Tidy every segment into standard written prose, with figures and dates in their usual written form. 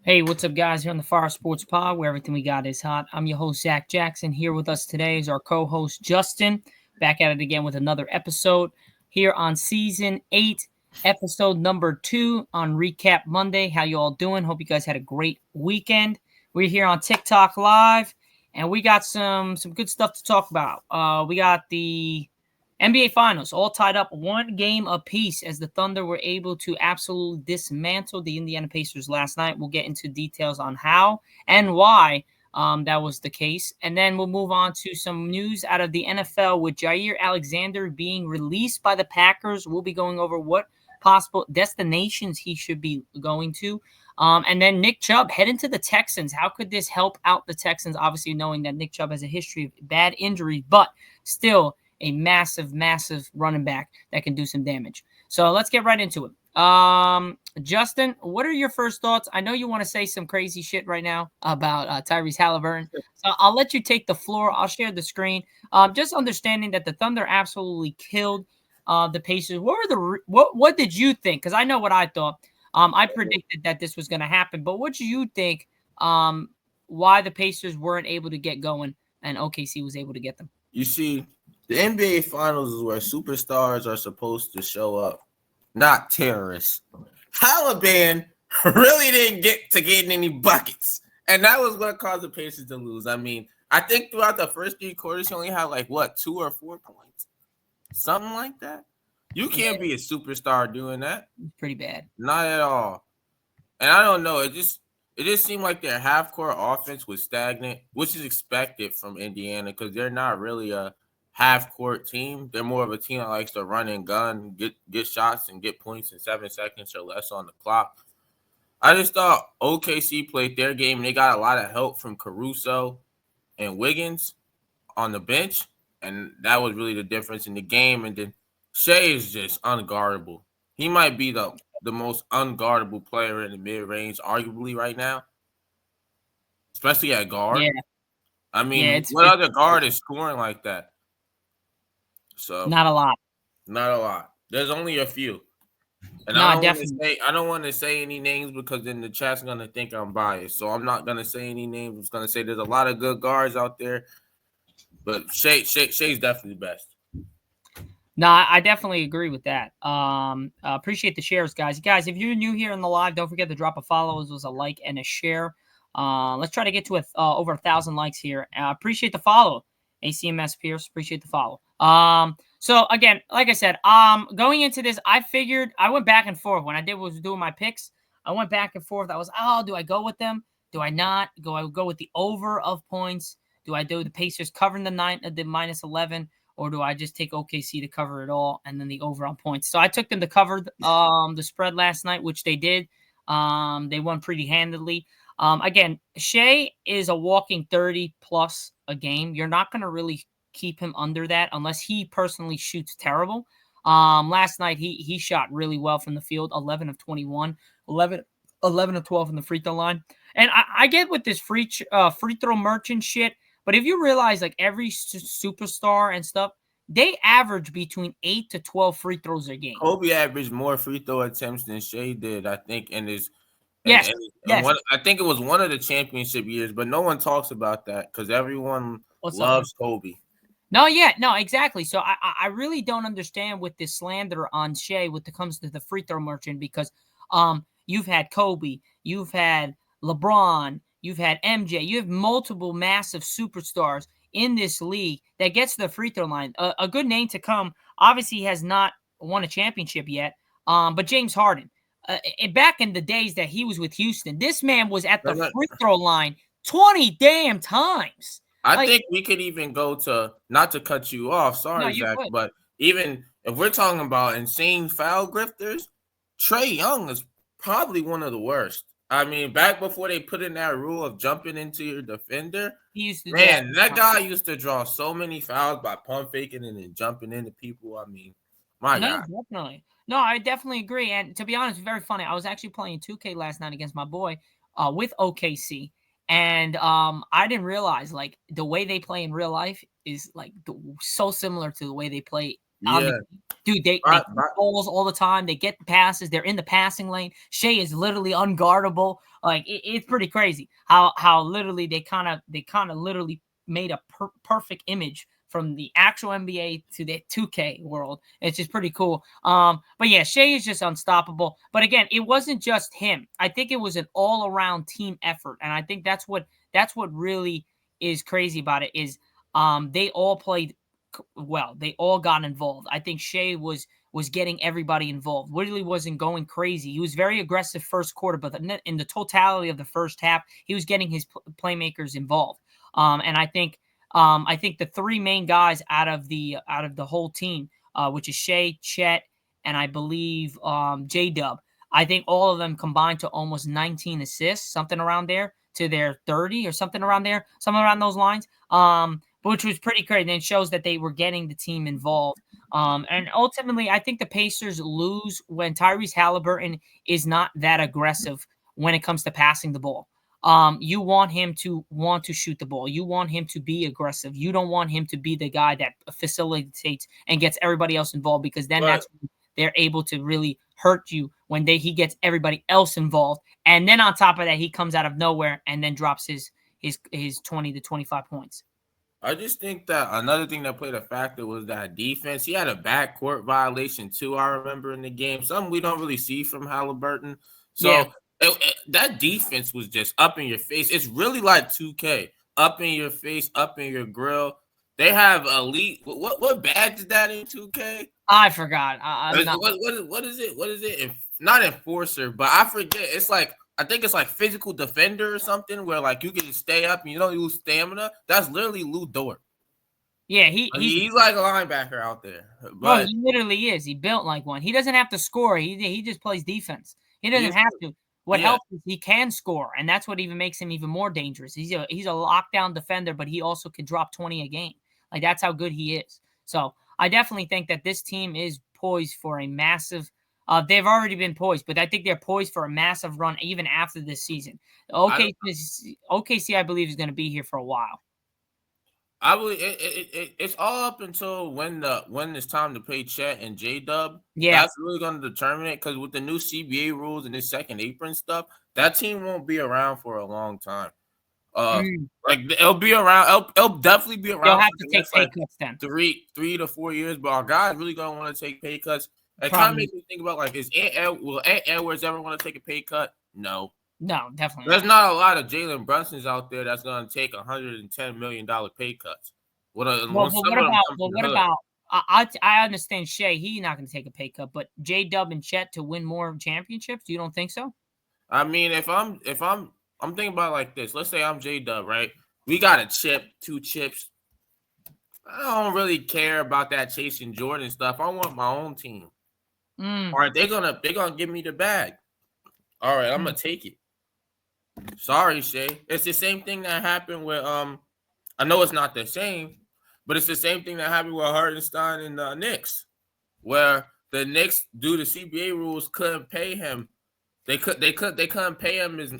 Hey, what's up, guys? Here on the Fire Sports Pod, where everything we got is hot. I'm your host, Zach Jackson. Here with us today is our co-host, Justin. Back at it again with another episode here on Season 8, episode number 2 on Recap Monday. How you all doing? Hope you guys had a great weekend. We're here on TikTok Live, and we got some good stuff to talk about. We got the NBA Finals all tied up one game apiece as the Thunder were able to absolutely dismantle the Indiana Pacers last night. We'll get into details on how and why that was the case. And then we'll move on to some news out of the NFL with Jaire Alexander being released by the Packers. We'll be going over what possible destinations he should be going to. And then Nick Chubb heading to the Texans. How could this help out the Texans? Obviously, knowing that Nick Chubb has a history of bad injuries, but still a massive running back that can do some damage. So let's get right into it. Justin, what are your first thoughts? I know you want to say some crazy shit right now about Tyrese Halliburton. So I'll let you take the floor. I'll share the screen. Just understanding that the Thunder absolutely killed the Pacers. What did you think? Because I know what I thought. I predicted that this was going to happen, but what do you think? Why the Pacers weren't able to get going and OKC was able to get them? You see, the NBA Finals is where superstars are supposed to show up, not terrorists. Taliban really didn't get any buckets, and that was what caused the Pacers to lose. I mean, I think throughout the first 3 quarters, he only had 2 or 4 points, something like that. You can't be a superstar doing that. Pretty bad. Not at all. And I don't know. It just seemed like their half-court offense was stagnant, which is expected from Indiana because they're not really a half-court team. They're more of a team that likes to run and gun, get shots, and get points in 7 seconds or less on the clock. I just thought OKC played their game, and they got a lot of help from Caruso and Wiggins on the bench, and that was really the difference in the game. And then Shea is just unguardable. He might be the most unguardable player in the mid-range, arguably, right now, especially at guard. Yeah. I mean, what other guard is scoring like that? So not a lot. There's only a few. And no, I don't want to say any names because then the chat's gonna think I'm biased. So I'm not gonna say any names. I'm just gonna say there's a lot of good guards out there, but Shea's definitely the best. No, I definitely agree with that. Appreciate the shares, guys. Guys, if you're new here in the live, don't forget to drop a follow as well as a like and a share. Let's try to get to over 1,000 likes here. Appreciate the follow, ACMS Pierce. Appreciate the follow. So again, like I said, going into this, I went back and forth when I was doing my picks. I went back and forth. I was, do I go with them? Do I not? Do I go with the over of points? Do I do the Pacers covering the minus 11? Or do I just take OKC to cover it all and then the over on points? So I took them to cover the spread last night, which they did. They won pretty handily. Again, Shea is a walking 30-plus a game. You're not going to really keep him under that unless he personally shoots terrible. Last night, he shot really well from the field, 11 of 21, 11 of 12 from the free throw line. And I get with this free throw merchant shit, but if you realize, every superstar and stuff, they average between 8 to 12 free throws a game. Kobe averaged more free throw attempts than Shea did, I think, in his yes. I think it was one of the championship years, but no one talks about that because everyone loves Kobe. No, exactly. So I really don't understand with this slander on Shea when it comes to the free throw merchant because you've had Kobe, you've had LeBron, you've had MJ. You have multiple massive superstars in this league that gets to the free throw line. A good name to come. Obviously, he has not won a championship yet. But James Harden, back in the days that he was with Houston, this man was at the free throw line 20 damn times. I think we could even go to, not to cut you off, sorry, Zach, but even if we're talking about insane foul grifters, Trae Young is probably one of the worst. I mean, back before they put in that rule of jumping into your defender, that guy used to draw so many fouls by pump faking and then jumping into people. I mean, my God. Definitely. No, I definitely agree. And to be honest, very funny. I was actually playing 2K last night against my boy with OKC. And I didn't realize, the way they play in real life is, so similar to the way they play on Yeah. the dude, they But, get balls all the time. They get the passes. They're in the passing lane. Shea is literally unguardable. Like it's pretty crazy how literally they kind of literally made a perfect image from the actual NBA to the 2K world. It's just pretty cool. But yeah, Shea is just unstoppable. But again, it wasn't just him. I think it was an all around team effort, and I think that's what really is crazy about it is they all played well. They all got involved. I think Shea was getting everybody involved. Woodley wasn't going crazy. He was very aggressive first quarter, but in the totality of the first half, he was getting his playmakers involved. And I think the three main guys out of the whole team, which is Shea, Chet, and I believe J Dub. I think all of them combined to almost 19 assists, something around there, to their 30 or something around there, somewhere around those lines. Which was pretty crazy. And it shows that they were getting the team involved. And ultimately, I think the Pacers lose when Tyrese Halliburton is not that aggressive when it comes to passing the ball. You want him to want to shoot the ball. You want him to be aggressive. You don't want him to be the guy that facilitates and gets everybody else involved, because then that's when they're able to really hurt you when he gets everybody else involved. And then on top of that, he comes out of nowhere and then drops his 20 to 25 points. I just think that another thing that played a factor was that defense. He had a backcourt violation too, I remember, in the game. Something we don't really see from Halliburton. So that defense was just up in your face. It's really like 2K. Up in your face, up in your grill. They have elite. What badge is that in 2K? I forgot. What is it? What is it? Not enforcer, but I forget. It's like, I think it's like physical defender or something, where like you can just stay up and you don't lose stamina. That's literally Lou Dort. Yeah, he's like a linebacker out there. But he literally is. He built like one. He doesn't have to score. He just plays defense. He doesn't have to. What helps is he can score, and that's what even makes him even more dangerous. He's a lockdown defender, but he also can drop 20 a game. Like, that's how good he is. So I definitely think that this team is poised for a massive. They've already been poised, but I think they're poised for a massive run even after this season. OKC, I believe, is going to be here for a while. I believe it's all up until when it's time to pay Chet and J Dub. Yeah, that's really going to determine it, because with the new CBA rules and this second apron stuff, that team won't be around for a long time. Like, it'll be around. It'll definitely be around. They'll have to take pay cuts then. 3 to 4 years, but our guys really gonna want to take pay cuts. It kind of makes me think about, like, will Ant Edwards ever want to take a pay cut? No, definitely. There's not a lot of Jalen Brunsons out there that's gonna take $110 million pay cuts. What about? I understand Shea. He's not going to take a pay cut, but J Dub and Chet to win more championships. You don't think so? I mean, if I'm thinking about it like this. Let's say I'm J Dub, right? We got a chip, 2 chips. I don't really care about that chasing Jordan stuff. I want my own team. All right, they're gonna give me the bag. All right, I'm gonna take it. Sorry, Shea. It's the same thing that happened with I know it's not the same, but it's the same thing that happened with Hartenstein and the Knicks, where the Knicks, due to CBA rules, couldn't pay him. They couldn't pay him as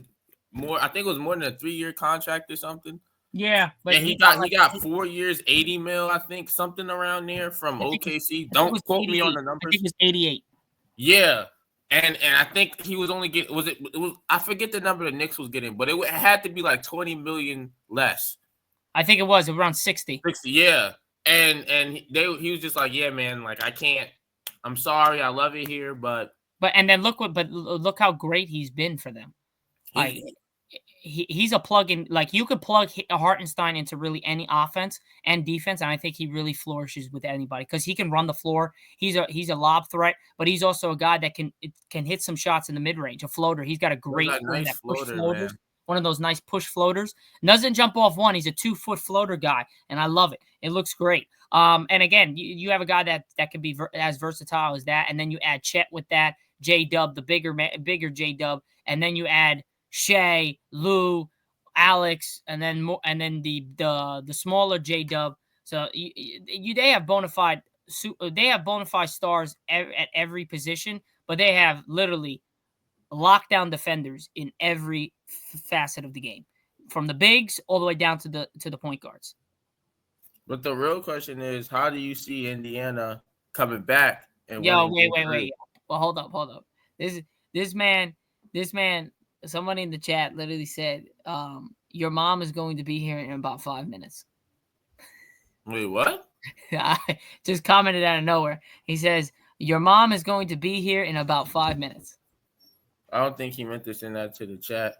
more. I think it was more than a 3-year contract or something. Yeah, but he got 4 years, 80 mil, I think, something around there from OKC. Don't quote me on the numbers. I think it was 88. Yeah, and I think he was only getting I forget the number the Knicks was getting, but it had to be like 20 million less. I think it was around 60. 60, yeah. And he was just like, yeah, man, like, I can't. I'm sorry, I love it here, but look how great he's been for them. Like, he's a plug-in. Like, you could plug Hartenstein into really any offense and defense, and I think he really flourishes with anybody because he can run the floor. He's a lob threat, but he's also a guy that can hit some shots in the mid-range, a floater. He's got a great nice floater, man. One of those nice push floaters. Doesn't jump off one. He's a 2-foot floater guy, and I love it. It looks great. And again, you have a guy that can be as versatile as that, and then you add Chet with that, J Dub, the bigger J Dub, and then you add Shea, Lou, Alex, and then the smaller J Dub. So they have bona fide stars at every position, but they have literally lockdown defenders in every facet of the game, from the bigs all the way down to the point guards. But the real question is, how do you see Indiana coming back and Yo, winning wait, game wait, three. wait. Well, hold up. This man, somebody in the chat literally said, your mom is going to be here in about 5 minutes. Wait, what? I just commented out of nowhere. He says, your mom is going to be here in about 5 minutes. I don't think he meant to send that to the chat.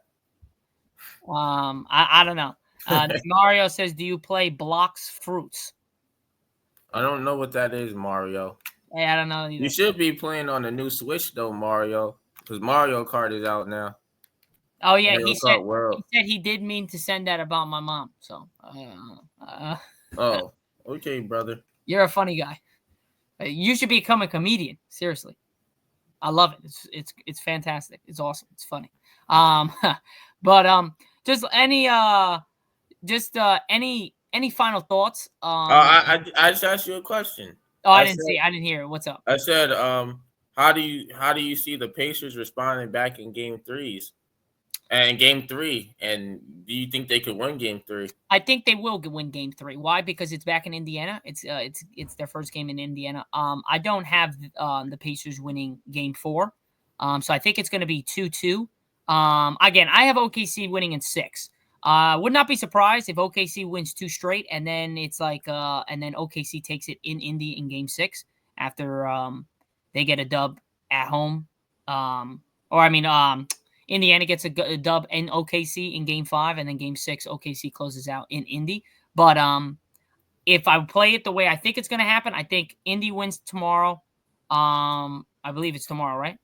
I don't know. Mario says, do you play blocks fruits? I don't know what that is, Mario. Hey, I don't know either. You should be playing on the new Switch though, Mario, because Mario Kart is out now. Oh yeah, Mario he Kart World. said he did mean to send that about my mom. So, Oh, okay, brother. you're a funny guy. You should become a comedian. Seriously, I love it. It's fantastic. It's awesome. It's funny. But just any any final thoughts? I just asked you a question. Oh, I didn't see. I didn't hear it. What's up? I said, how do you see the Pacers responding back in game threes and game three? And do you think they could win game three? I think they will win game three. Why? Because it's back in Indiana. It's their first game in Indiana. I don't have the Pacers winning game four. So I think it's going to be 2-2. Again, I have OKC winning in 6. Would not be surprised if OKC wins 2 straight, and then it's like, and then OKC takes it in Indy in game 6 after they get a dub at home. Indiana gets a dub in OKC in game 5, and then game 6 OKC closes out in Indy. But if I play it the way I think it's going to happen, I think Indy wins tomorrow. I believe it's tomorrow, right?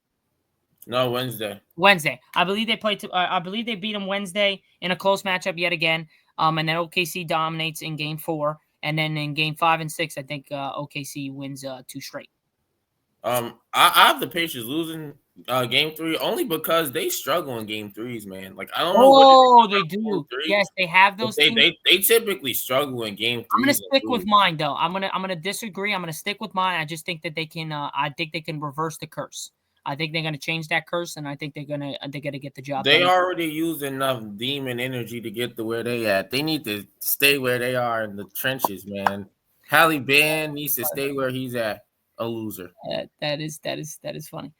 No, Wednesday. I believe they play. I believe they beat them Wednesday in a close matchup yet again. And then OKC dominates in game 4, and then in game 5 and 6, I think OKC wins 2 straight. I have the Pacers losing game 3 only because they struggle in game 3s, man. Like I don't know. Oh, they do. Yes, they have those. They typically struggle in game 3. I'm gonna stick with mine though. I'm gonna disagree. I'm gonna stick with mine. I just think that they can. I think they can reverse the curse. I think they're gonna change that curse, and I think they're gonna get the job. They already used enough demon energy to get to where they at. They need to stay where they are in the trenches, man. Halle Band needs to stay where he's at. A loser. That is funny.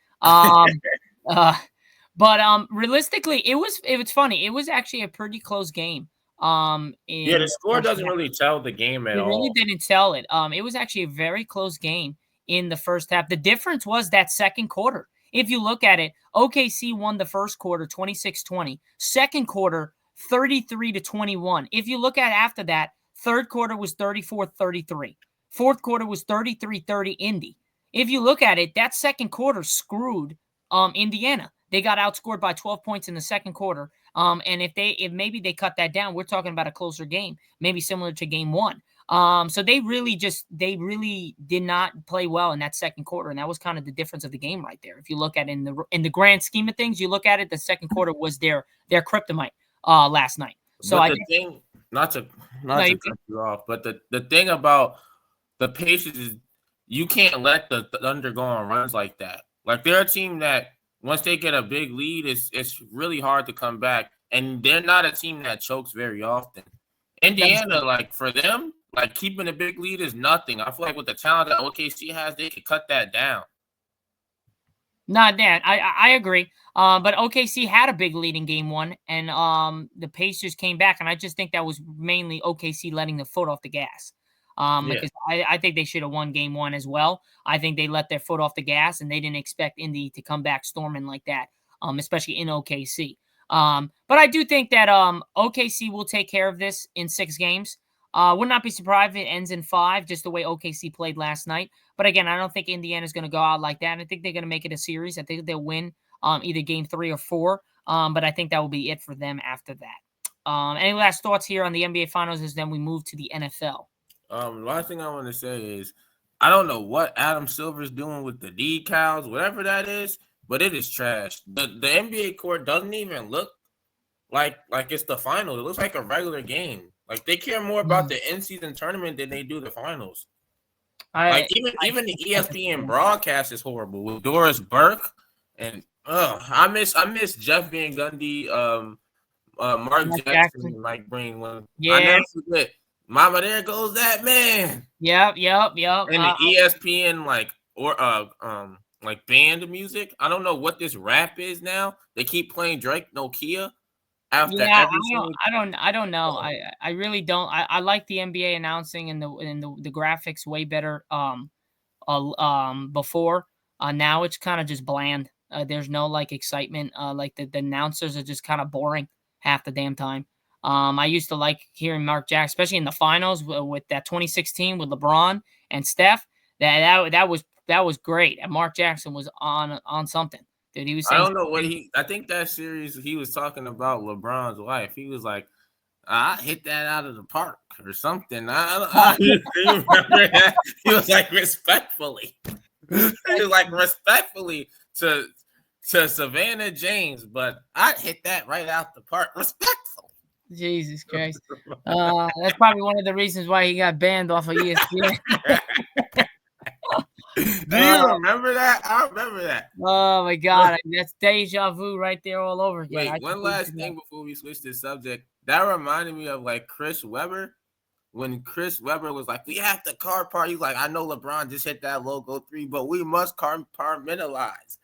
But realistically, it was funny. It was actually a pretty close game. The score doesn't really tell the game at all. It really didn't tell it. It was actually a very close game in the first half. The difference was that second quarter. If you look at it, OKC won the first quarter 26-20. Second quarter 33-21. If you look at after that, third quarter was 34-33. Fourth quarter was 33-30 Indy. If you look at it, that second quarter screwed Indiana. They got outscored by 12 points in the second quarter. And if maybe they cut that down, we're talking about a closer game, maybe similar to game 1. So they really did not play well in that second quarter, and that was kind of the difference of the game right there. If you look at it in the grand scheme of things, you look at it, the second quarter was their kryptonite last night. So but not to cut you off, but the thing about the Pacers is you can't let the Thunder go on runs like that. Like they're a team that once they get a big lead, it's really hard to come back, and they're not a team that chokes very often. Indiana, like for them, like keeping a big lead is nothing. I feel like with the talent that OKC has, they could cut that down. Not that I agree. But OKC had a big lead in game 1, and the Pacers came back, and I just think that was mainly OKC letting the foot off the gas. Because I think they should have won game 1 as well. I think they let their foot off the gas, and they didn't expect Indy to come back storming like that, especially in OKC. But I do think that OKC will take care of this in 6 games. Would not be surprised if it ends in 5, just the way OKC played last night. But again, I don't think Indiana's going to go out like that. I think they're going to make it a series. I think they'll win either game 3 or 4. But I think that will be it for them after that. Any last thoughts here on the NBA Finals as then we move to the NFL? Last thing I want to say is I don't know what Adam Silver's doing with the decals, whatever that is, but it is trash. The NBA court doesn't even look like it's the finals. It looks like a regular game. Like they care more about the in-season tournament than they do the finals. Even the ESPN broadcast is horrible with Doris Burke and I miss Jeff Van Gundy, Mark Jackson, and Mike Breen. I never forget Mama, there goes that man. Yep. And the ESPN like band music. I don't know what this rap is now. They keep playing Drake Nokia after every single. I don't know. I really don't. I like the NBA announcing and the graphics way better. Before. Now it's kind of just bland. There's no like excitement. Like the announcers are just kind of boring half the damn time. I used to like hearing Mark Jackson, especially in the finals with that 2016 with LeBron and Steph. That was great. And Mark Jackson was on something. Dude, he was saying. I don't know what I think that series he was talking about LeBron's wife. He was like, I hit that out of the park or something. I remember that. He was like respectfully. He was like respectfully to Savannah James, but I hit that right out the park respectfully. Jesus Christ. That's probably one of the reasons why he got banned off of ESPN. Do you remember that? I remember that. Oh my God, that's deja vu right there all over again. Wait, one last thing before we switch the subject. That reminded me of like Chris Webber. When Chris Webber was like, we have to car park. He's like, I know LeBron just hit that logo 3, but we must compartmentalize.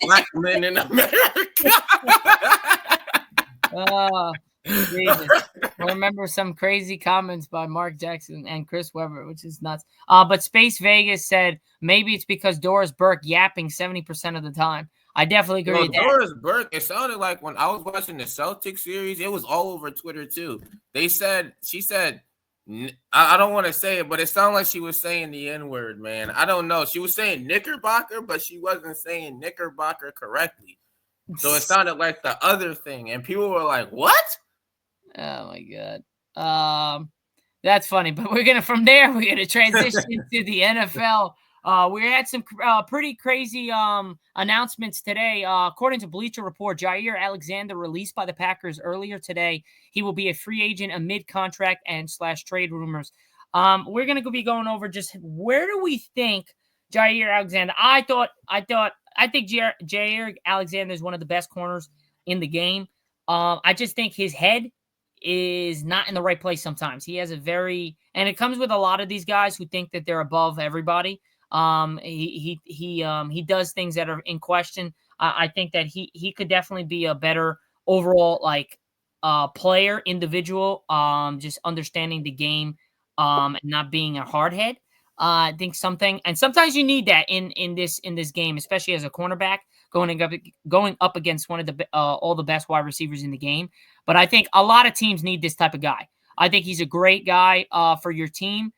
Black men in America. Jesus. I remember some crazy comments by Mark Jackson and Chris Webber, which is nuts. But Space Vegas said maybe it's because Doris Burke yapping 70% of the time. I definitely agree with that. Doris Burke, it sounded like when I was watching the Celtics series, it was all over Twitter too. She said, I don't want to say it, but it sounded like she was saying the N-word, man. I don't know. She was saying Knickerbocker, but she wasn't saying Knickerbocker correctly. So it sounded like the other thing. And people were like, what? Oh my God. That's funny. But we're gonna transition to the NFL. We had some pretty crazy announcements today. According to Bleacher Report, Jaire Alexander released by the Packers earlier today. He will be a free agent amid contract and / trade rumors. We're gonna be going over just where do we think Jaire Alexander? I think Jaire Alexander is one of the best corners in the game. I just think his head is not in the right place sometimes. He has and it comes with a lot of these guys who think that they're above everybody. He does things that are in question. I think that he could definitely be a better overall player, individual, just understanding the game, and not being a hardhead. I think sometimes you need that in this game, especially as a cornerback going up against one of the all the best wide receivers in the game. But I think a lot of teams need this type of guy. I think he's a great guy for your team.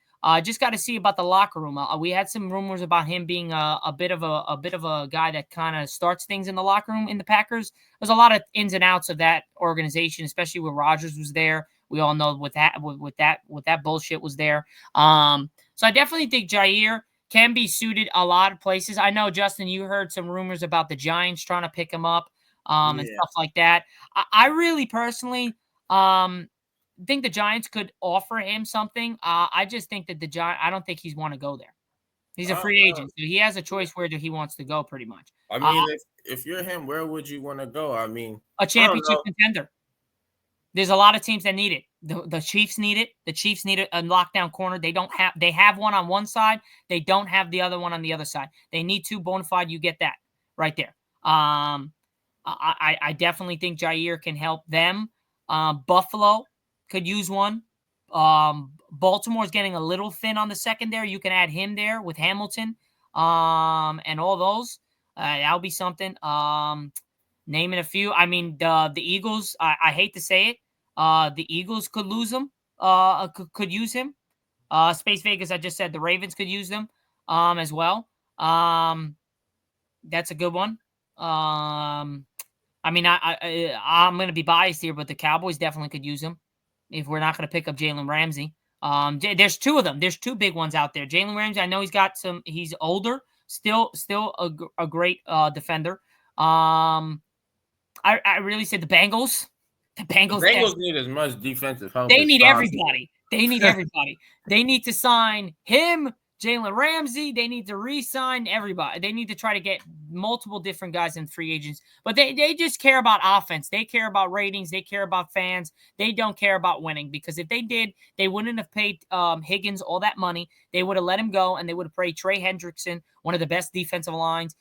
Just got to see about the locker room. We had some rumors about him being a bit of a guy that kind of starts things in the locker room in the Packers. There's a lot of ins and outs of that organization, especially when Rodgers was there. We all know with that bullshit was there. So I definitely think Jaire can be suited a lot of places. I know, Justin, you heard some rumors about the Giants trying to pick him up and stuff like that. I really personally think the Giants could offer him something. I just think that I don't think he's want to go there. He's a free agent, so he has a choice where he wants to go pretty much. I mean, if you're him, where would you want to go? I mean, a championship contender. There's a lot of teams that need it. The Chiefs need it. The Chiefs need a lockdown corner. They have one on one side. They don't have the other one on the other side. They need two bona fide. You get that right there. I definitely think Jaire can help them. Buffalo could use one. Baltimore's getting a little thin on the secondary. You can add him there with Hamilton and all those. That'll be something. Naming a few. I mean, the Eagles, I hate to say it. The Eagles could lose him. Could use him. Space Vegas, I just said the Ravens could use them as well. That's a good one. I mean, I'm going to be biased here, but the Cowboys definitely could use him if we're not going to pick up Jalen Ramsey. There's two of them. There's two big ones out there. Jalen Ramsey, I know he's older, still a great defender. I really said the Bengals. The Bengals need as much defensive help. They need everybody. They need everybody. They need to sign him, Jalen Ramsey. They need to re-sign everybody. They need to try to get multiple different guys in free agents. But they just care about offense. They care about ratings. They care about fans. They don't care about winning, because if they did, they wouldn't have paid Higgins all that money. They would have let him go, and they would have paid Trey Hendrickson, one of the best defensive lines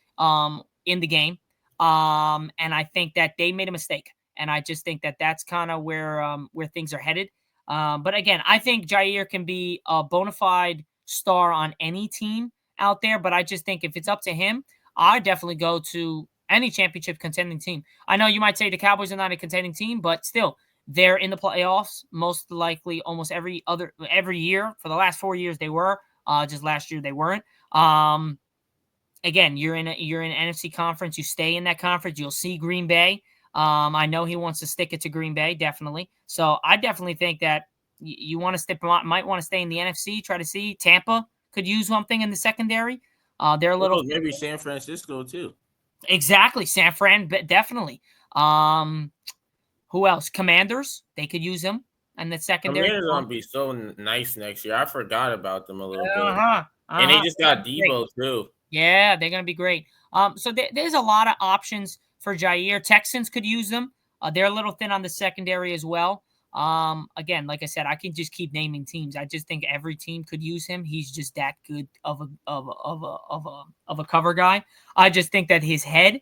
in the game. And I think that they made a mistake. And I just think that that's kind of where things are headed. But again, I think Jaire can be a bona fide star on any team out there. But I just think if it's up to him, I definitely go to any championship contending team. I know you might say the Cowboys are not a contending team, but still, they're in the playoffs most likely almost every year. For the last 4 years, they were. Just last year, they weren't. Again, you're in an NFC conference. You stay in that conference. You'll see Green Bay. I know he wants to stick it to Green Bay, definitely. So I definitely think that you want to might want to stay in the NFC, try to see. Tampa could use something in the secondary. They're a little maybe San Francisco too. Exactly, San Fran, definitely. Who else? Commanders, they could use them in the secondary. Commanders gonna be so nice next year. I forgot about them a little bit. And they just got Debo too. Yeah, they're gonna be great. So there's a lot of options for Jaire. Texans could use them. They're a little thin on the secondary as well. Again, like I said, I can just keep naming teams. I just think every team could use him. He's just that good of a cover guy. I just think that his head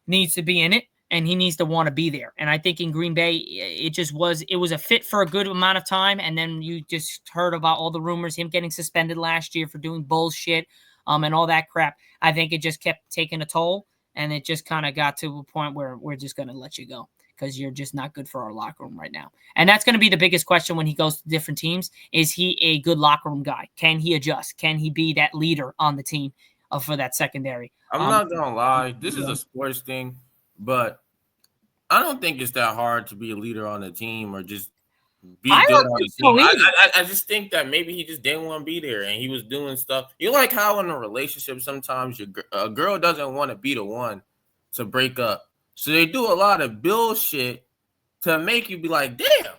needs to be in it, and he needs to want to be there. And I think in Green Bay, it was a fit for a good amount of time, and then you just heard about all the rumors, him getting suspended last year for doing bullshit, and all that crap. I think it just kept taking a toll, and it just kind of got to a point where we're just going to let you go because you're just not good for our locker room right now. And that's going to be the biggest question when he goes to different teams. Is he a good locker room guy? Can he adjust? Can he be that leader on the team for that secondary? I'm not going to lie. This is a sports thing, but I don't think it's that hard to be a leader on a team or just be good on the team. I just think that maybe he just didn't want to be there and he was doing stuff. You like how in a relationship sometimes a girl doesn't want to be the one to break up. So they do a lot of bullshit to make you be like, damn,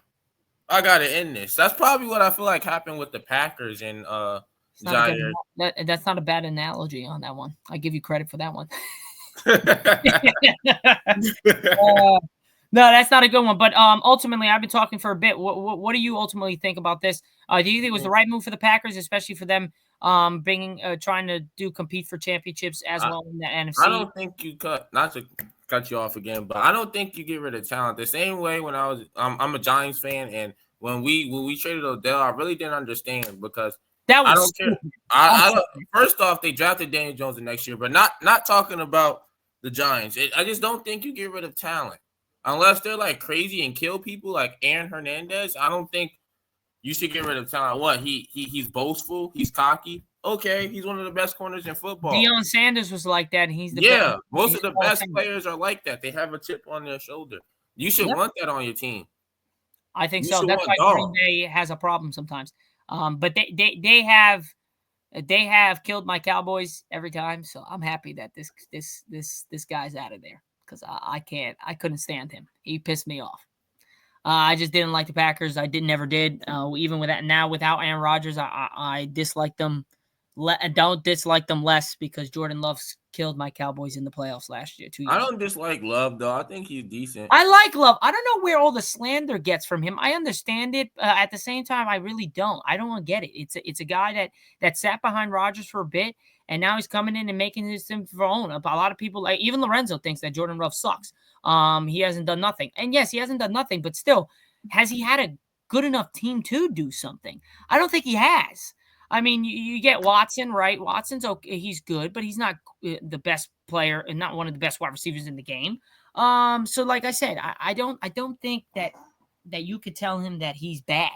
I got to end this. That's probably what I feel like happened with the Packers and Jaire. That's not a bad analogy on that one. I give you credit for that one. No, that's not a good one. But ultimately, I've been talking for a bit. What do you ultimately think about this? Do you think it was the right move for the Packers, especially for them trying to compete for championships as well in the NFC? I don't think you not to cut you off again, but I don't think you get rid of talent the same way. When I'm a Giants fan, and when we traded Odell, I really didn't understand because I don't care. First off, they drafted Daniel Jones the next year, but not talking about the Giants. I just don't think you get rid of talent. Unless they're like crazy and kill people like Aaron Hernandez, I don't think you should get rid of talent. What? He's boastful. He's cocky. Okay, he's one of the best corners in football. Deion Sanders was like that. And he's the best. Most of the best players are like that. They have a chip on their shoulder. You should want that on your team. I think so. That's why Green Bay has a problem sometimes. But they have killed my Cowboys every time. So I'm happy that this guy's out of there. Because I couldn't stand him. He pissed me off. I just didn't like the Packers. I never did. Even with that now, without Aaron Rodgers, I dislike them. Don't dislike them less because Jordan Love killed my Cowboys in the playoffs last year. 2 years. I don't dislike Love though. I think he's decent. I like Love. I don't know where all the slander gets from him. I understand it. At the same time, I really don't. I don't get it. It's a guy that sat behind Rodgers for a bit. And now he's coming in and making his team for own. A lot of people, like even Lorenzo, thinks that Jordan Love sucks. He hasn't done nothing. And yes, he hasn't done nothing, but still, has he had a good enough team to do something? I don't think he has. I mean, you get Watson, right? Watson's okay. He's good, but he's not the best player and not one of the best wide receivers in the game. So like I said, I don't think that you could tell him that he's bad.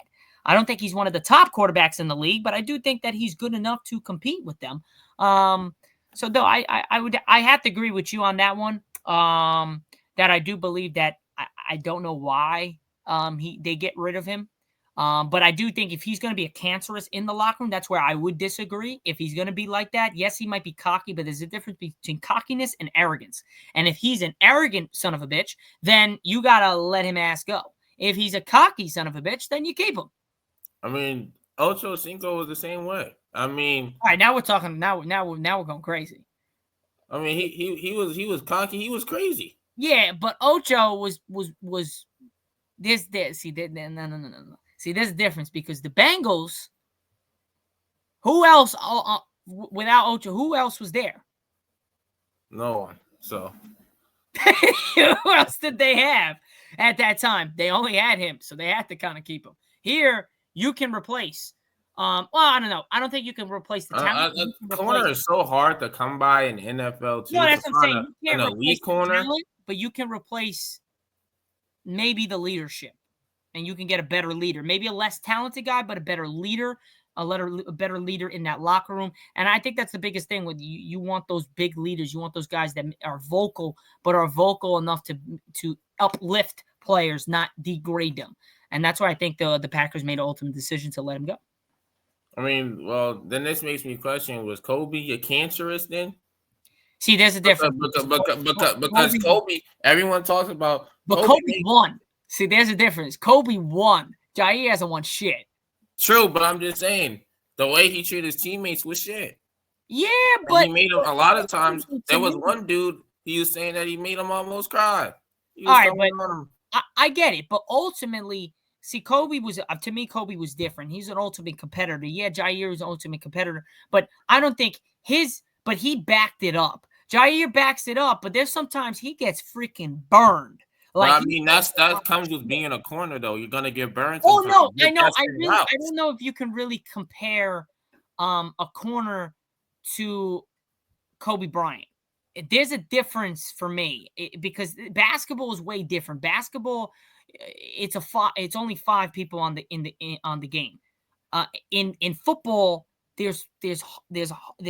I don't think he's one of the top quarterbacks in the league, but I do think that he's good enough to compete with them. So though I have to agree with you on that one. That I do believe that I don't know why they get rid of him. But I do think if he's going to be a cancerous in the locker room, that's where I would disagree. If he's going to be like that, yes, he might be cocky, but there's a difference between cockiness and arrogance. And if he's an arrogant son of a bitch, then you got to let him ass go. If he's a cocky son of a bitch, then you keep him. I mean, Ocho Cinco was the same way. I mean, All right, now we're talking. Now we're going crazy. I mean, he was cocky. He was crazy. Yeah, but Ocho was this. See, no. See, there's a difference because the Bengals. Who else? Without Ocho, who else was there? No one. So who else did they have at that time? They only had him, so they had to kind of keep him. Here, you can replace. Well, I don't know. I don't think you can replace the talent. Corner is so hard to come by in NFL too. No, that's what I'm saying. You can't an replace elite corner, talent, but you can replace maybe the leadership, and you can get a better leader. Maybe a less talented guy, but a better leader. A better leader in that locker room. And I think that's the biggest thing with you. You want those big leaders. You want those guys that are vocal, but are vocal enough to uplift players, not degrade them. And that's why I think the Packers made an ultimate decision to let him go. I mean, well, then this makes me question, was Kobe a cancerous then? See, there's a difference. Because Kobe, everyone talks about But Kobe won. See, there's a difference. Kobe won. Jaire hasn't won shit. True, but I'm just saying the way he treated his teammates was shit. Yeah, but he made him a lot of times. There was one dude he was saying that he made him almost cry. All right, but I get it, but ultimately, see, Kobe was to me. Kobe was different. He's an ultimate competitor. Yeah, Jaire was an ultimate competitor, but I don't think But he backed it up. Jaire backs it up, but there's sometimes he gets freaking burned. Like, I mean, that comes with being a corner, though. You're gonna get burned. Oh no, I know. I don't know if you can really compare a corner to Kobe Bryant. There's a difference for me because basketball is way different. Basketball, it's only 5 people on the game. In football, there's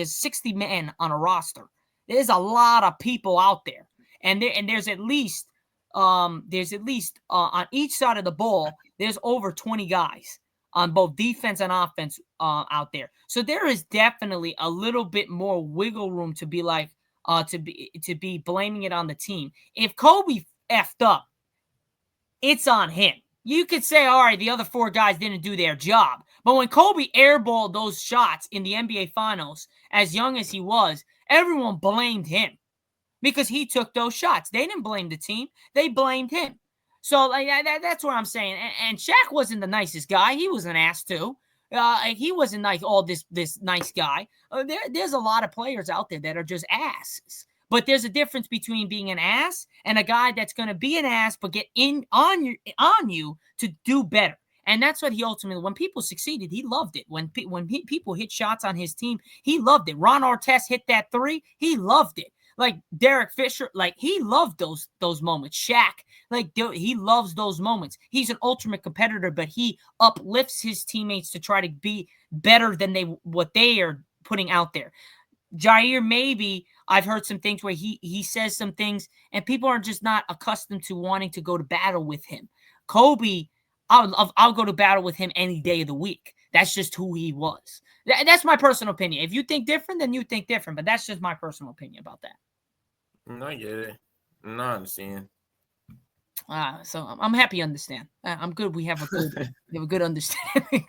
60 men on a roster. There's a lot of people out there, and there's at least on each side of the ball, there's over 20 guys on both defense and offense out there. So there is definitely a little bit more wiggle room to be like to be blaming it on the team. If Kobe effed up, it's on him. You could say, all right, the other 4 guys didn't do their job. But when Kobe airballed those shots in the NBA Finals, as young as he was, everyone blamed him because he took those shots. They didn't blame the team. They blamed him. So that's what I'm saying. And Shaq wasn't the nicest guy. He was an ass too. He wasn't like this nice guy. There's a lot of players out there that are just asses. But there's a difference between being an ass and a guy that's going to be an ass but get on you to do better. And that's what he ultimately, when people succeeded, he loved it. When people hit shots on his team, he loved it. Ron Artest hit that 3, he loved it. Like Derek Fisher, like he loved those moments. Shaq, like he loves those moments. He's an ultimate competitor, but he uplifts his teammates to try to be better than what they are putting out there. Jaire, maybe I've heard some things where he says some things and people are just not accustomed to wanting to go to battle with him. Kobe, I'll go to battle with him any day of the week. That's just who he was. That's my personal opinion. If you think different, then you think different. But that's just my personal opinion about that. I get it. I understand. So I'm happy you understand. I'm good. We have a good understanding.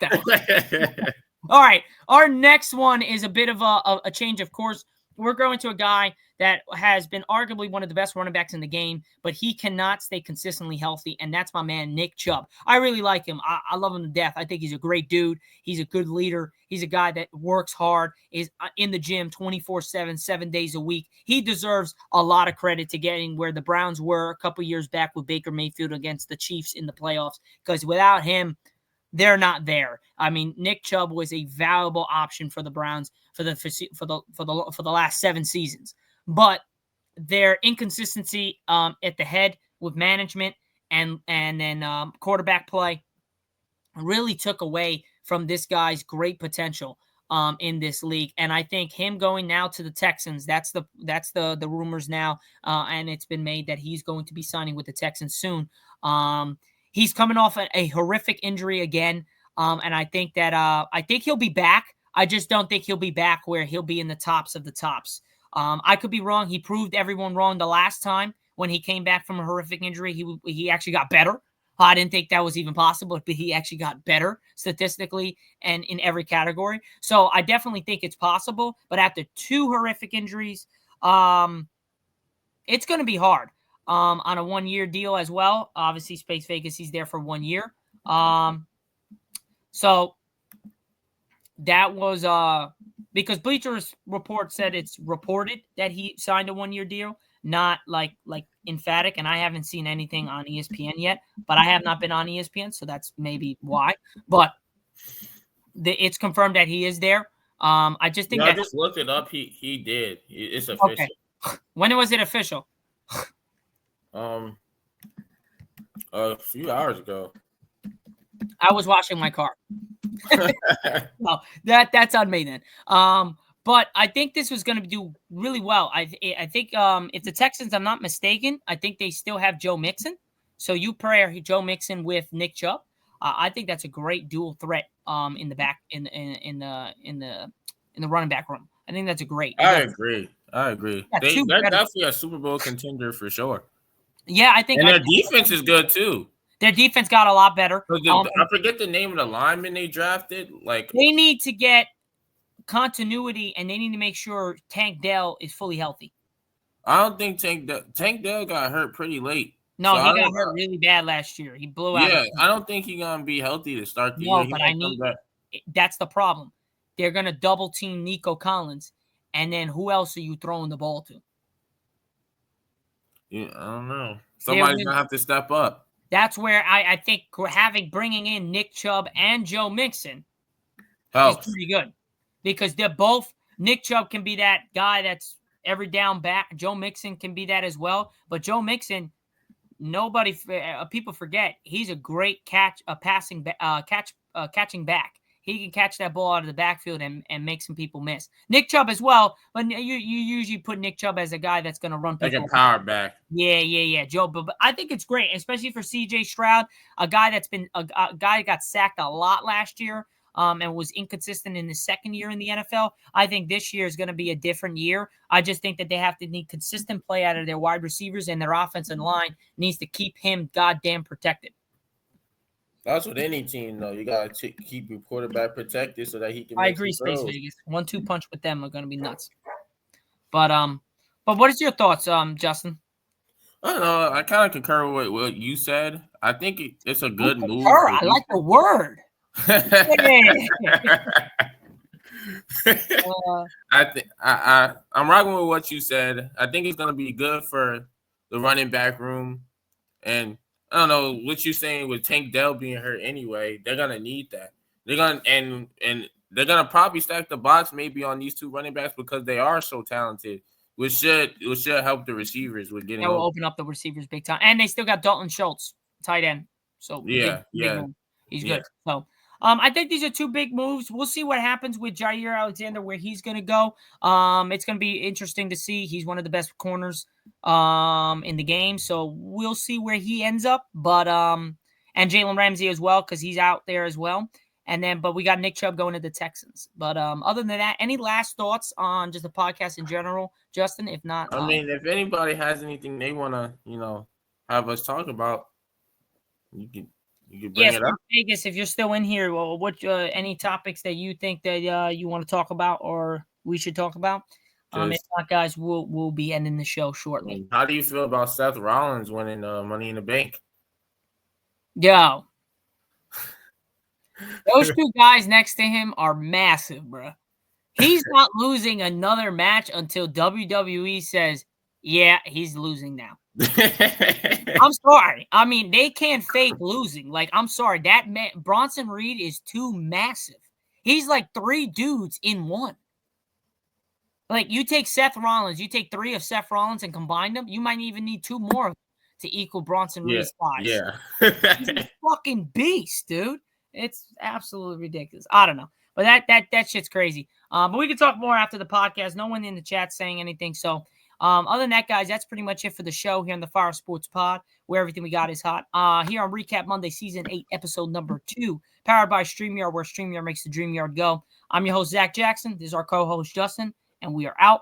All right. Our next one is a bit of a change of course. We're going to a guy that has been arguably one of the best running backs in the game, but he cannot stay consistently healthy, and that's my man, Nick Chubb. I really like him. I love him to death. I think he's a great dude. He's a good leader. He's a guy that works hard, is in the gym 24/7, 7 days a week. He deserves a lot of credit to getting where the Browns were a couple years back with Baker Mayfield against the Chiefs in the playoffs, because without him, they're not there. I mean, Nick Chubb was a valuable option for the Browns for the last 7 seasons, but their inconsistency at the head with management and then quarterback play really took away from this guy's great potential in this league. And I think him going now to the Texans, that's the rumors now, and it's been made that he's going to be signing with the Texans soon. He's coming off a horrific injury again, and I think he'll be back. I just don't think he'll be back where he'll be in the tops of the tops. I could be wrong. He proved everyone wrong the last time when he came back from a horrific injury. He actually got better. I didn't think that was even possible, but he actually got better statistically and in every category. So I definitely think it's possible. But after 2 horrific injuries, it's going to be hard on a 1-year deal as well. Obviously, Space Vegas, he's there for 1 year. So that was because Bleacher Report said it's reported that he signed a 1-year deal, not like emphatic, and I haven't seen anything on ESPN yet, but I have not been on ESPN, so that's maybe why. But it's confirmed that he is there. I just think I just looked it up. He did. It's official. Okay. When was it official? A few hours ago. I was washing my car. No, that's on me then. But I think this was going to do really well. I think if the Texans, I'm not mistaken, I think they still have Joe Mixon. So you pair Joe Mixon with Nick Chubb. I think that's a great dual threat in the back in the running back room. I think that's a great. I agree. They're definitely a Super Bowl contender for sure. Yeah, I think. And their defense is good too. Their defense got a lot better. I forget the name of the lineman they drafted. Like they need to get continuity, and they need to make sure Tank Dell is fully healthy. I don't think Tank Dell got hurt pretty late. No, he got hurt really bad last year. He blew out. Yeah, I don't think he's gonna be healthy to start the year. But that's the problem. They're gonna double team Nico Collins, and then who else are you throwing the ball to? Yeah, I don't know. Somebody's gonna have to step up. That's where I think bringing in Nick Chubb and Joe Mixon is pretty good, because they're both. Nick Chubb can be that guy that's every down back. Joe Mixon can be that as well. But Joe Mixon, people forget he's a great catching back. He can catch that ball out of the backfield and make some people miss. Nick Chubb as well, but you usually put Nick Chubb as a guy that's going to run people. Like a power back. Yeah, Joe. But I think it's great, especially for C.J. Stroud, a guy that's been a guy got sacked a lot last year and was inconsistent in his second year in the NFL. I think this year is going to be a different year. I just think that they need consistent play out of their wide receivers, and their offensive line needs to keep him goddamn protected. That's with any team, though. You gotta keep your quarterback protected so that he can. I agree, Space Vegas. 1-2 punch with them are gonna be nuts. But what is your thoughts, Justin? I don't know. I kind of concur with what you said. I think it's a good move. I like the word. I'm rocking with what you said. I think it's gonna be good for the running back room, and I don't know what you're saying with Tank Dell being hurt anyway. They're gonna need that. They're gonna and they're gonna probably stack the box maybe on these 2 running backs because they are so talented, which should help the receivers with getting. That will open up the receivers big time, and they still got Dalton Schultz, tight end. So yeah, he's good. So I think these are 2 big moves. We'll see what happens with Jaire Alexander, where he's going to go. It's going to be interesting to see. He's one of the best corners in the game, so we'll see where he ends up. But and Jalen Ramsey as well, because he's out there as well. But we got Nick Chubb going to the Texans. But other than that, any last thoughts on just the podcast in general, Justin? If not, I mean, if anybody has anything they want to, have us talk about, you can bring it up. Vegas, if you're still in here, well, what any topics that you think that you want to talk about or we should talk about? If not, guys, we'll be ending the show shortly. How do you feel about Seth Rollins winning Money in the Bank? Yo, those 2 guys next to him are massive, bro. He's not losing another match until WWE says, yeah, he's losing now. I'm sorry. I mean, they can't fake losing. Like, I'm sorry. That man, Bronson Reed, is too massive. He's like 3 dudes in one. Like, you take Seth Rollins, you take 3 of Seth Rollins and combine them, you might even need 2 more to equal Bronson Reed's size. Yeah. He's a fucking beast, dude. It's absolutely ridiculous. I don't know. But that shit's crazy. But we can talk more after the podcast. No one in the chat saying anything. So, other than that, guys, that's pretty much it for the show here on the Fire Sports Pod, where everything we got is hot. Here on Recap Monday, Season 8, Episode number 2, powered by StreamYard, where StreamYard makes the dream yard go. I'm your host, Zach Jackson. This is our co-host, Justin, and we are out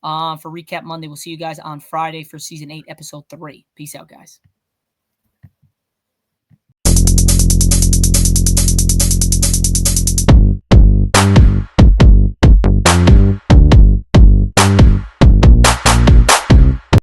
for Recap Monday. We'll see you guys on Friday for Season 8, Episode 3. Peace out, guys.